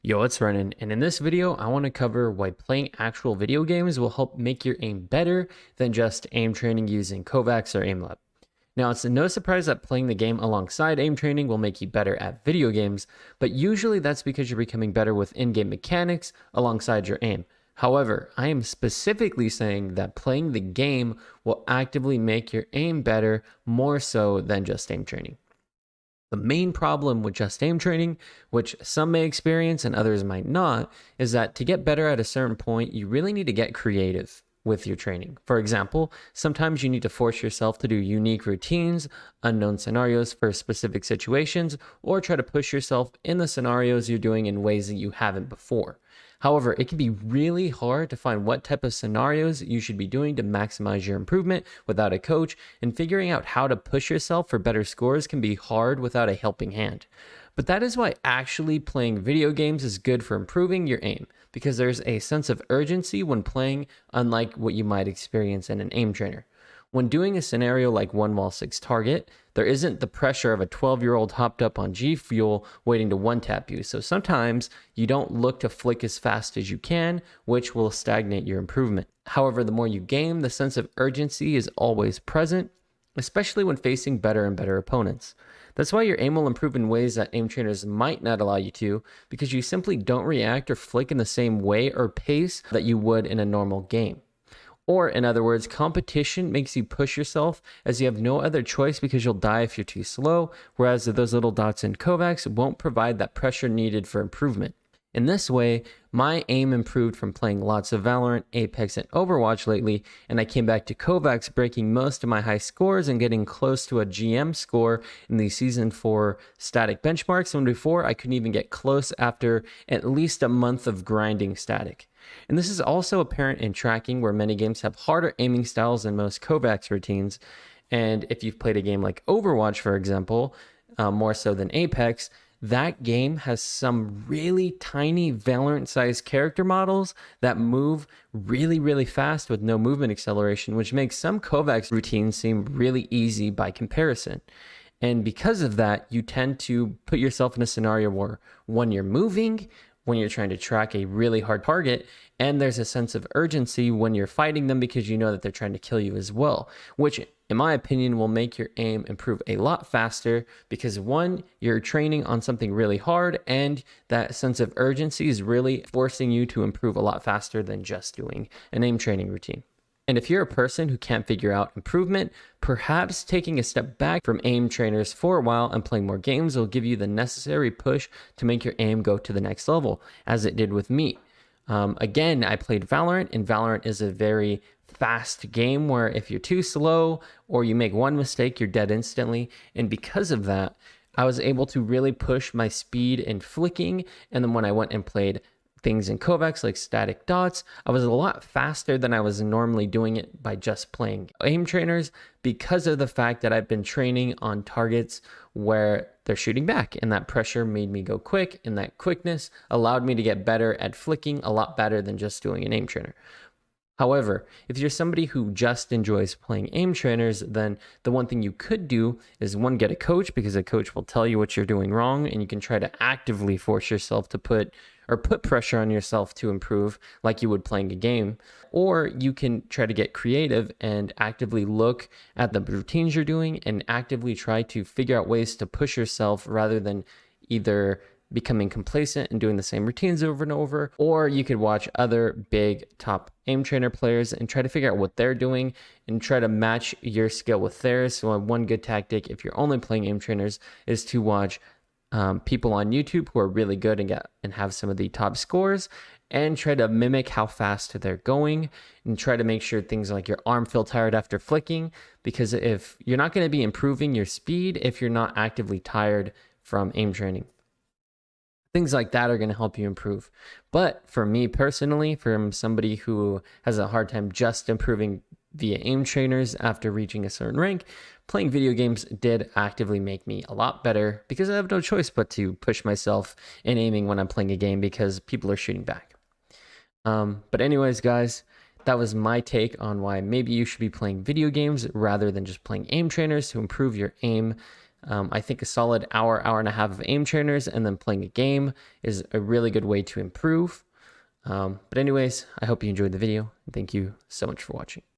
Yo, it's Renan, and in this video, I want to cover why playing actual video games will help make your aim better than just aim training using Kovacs or Aimlab. Now, it's no surprise that playing the game alongside aim training will make you better at video games, but usually that's because you're becoming better with in-game mechanics alongside your aim. However, I am specifically saying that playing the game will actively make your aim better more so than just aim training. The main problem with just aim training, which some may experience and others might not, is that to get better at a certain point, you really need to get creative with your training. For example, sometimes you need to force yourself to do unique routines, unknown scenarios for specific situations, or try to push yourself in the scenarios you're doing in ways that you haven't before. However, it can be really hard to find what type of scenarios you should be doing to maximize your improvement without a coach, and figuring out how to push yourself for better scores can be hard without a helping hand. But that is why actually playing video games is good for improving your aim, because there's a sense of urgency when playing, unlike what you might experience in an aim trainer. When doing a scenario like 1 while 6 target, there isn't the pressure of a 12-year-old hopped up on G Fuel waiting to one-tap you, so sometimes you don't look to flick as fast as you can, which will stagnate your improvement. However, the more you game, the sense of urgency is always present, especially when facing better and better opponents. That's why your aim will improve in ways that aim trainers might not allow you to, because you simply don't react or flick in the same way or pace that you would in a normal game. Or, in other words, competition makes you push yourself as you have no other choice because you'll die if you're too slow, whereas those little dots in Kovacs won't provide that pressure needed for improvement. In this way, my aim improved from playing lots of Valorant, Apex, and Overwatch lately, and I came back to Kovacs breaking most of my high scores and getting close to a GM score in the Season 4 static benchmarks, when before I couldn't even get close after at least a month of grinding static. And this is also apparent in tracking, where many games have harder aiming styles than most Kovacs routines. And if you've played a game like Overwatch, for example, more so than Apex, that game has some really tiny Valorant-sized character models that move really, really fast with no movement acceleration, which makes some Kovacs routines seem really easy by comparison. And because of that, you tend to put yourself in a scenario where when you're moving, when you're trying to track a really hard target, and there's a sense of urgency when you're fighting them because you know that they're trying to kill you as well, which in my opinion will make your aim improve a lot faster, because one, you're training on something really hard, and that sense of urgency is really forcing you to improve a lot faster than just doing an aim training routine. And if you're a person who can't figure out improvement, perhaps taking a step back from aim trainers for a while and playing more games will give you the necessary push to make your aim go to the next level, as it did with me. Again, I played Valorant, and Valorant is a very fast game where if you're too slow or you make one mistake, you're dead instantly. And because of that, I was able to really push my speed in flicking. And then when I went and played things in Kovacs like static dots, I was a lot faster than I was normally doing it by just playing aim trainers, because of the fact that I've been training on targets where they're shooting back, and that pressure made me go quick, and that quickness allowed me to get better at flicking a lot better than just doing an aim trainer. However, if you're somebody who just enjoys playing aim trainers, then the one thing you could do is, one, get a coach, because a coach will tell you what you're doing wrong, and you can try to actively force yourself to put pressure on yourself to improve like you would playing a game. Or you can try to get creative and actively look at the routines you're doing and actively try to figure out ways to push yourself, rather than either becoming complacent and doing the same routines over and over. Or you could watch other big top aim trainer players and try to figure out what they're doing and try to match your skill with theirs. So one good tactic, if you're only playing aim trainers, is to watch people on YouTube who are really good and have some of the top scores, and try to mimic how fast they're going, and try to make sure things like your arm feel tired after flicking, because if you're not going to be improving your speed if you're not actively tired from aim training. Things like that are going to help you improve. But for me personally, from somebody who has a hard time just improving via aim trainers after reaching a certain rank, playing video games did actively make me a lot better, because I have no choice but to push myself in aiming when I'm playing a game because people are shooting back. But anyways, guys, that was my take on why maybe you should be playing video games rather than just playing aim trainers to improve your aim. I think a solid hour, hour and a half of aim trainers and then playing a game is a really good way to improve. But anyways, I hope you enjoyed the video. Thank you so much for watching.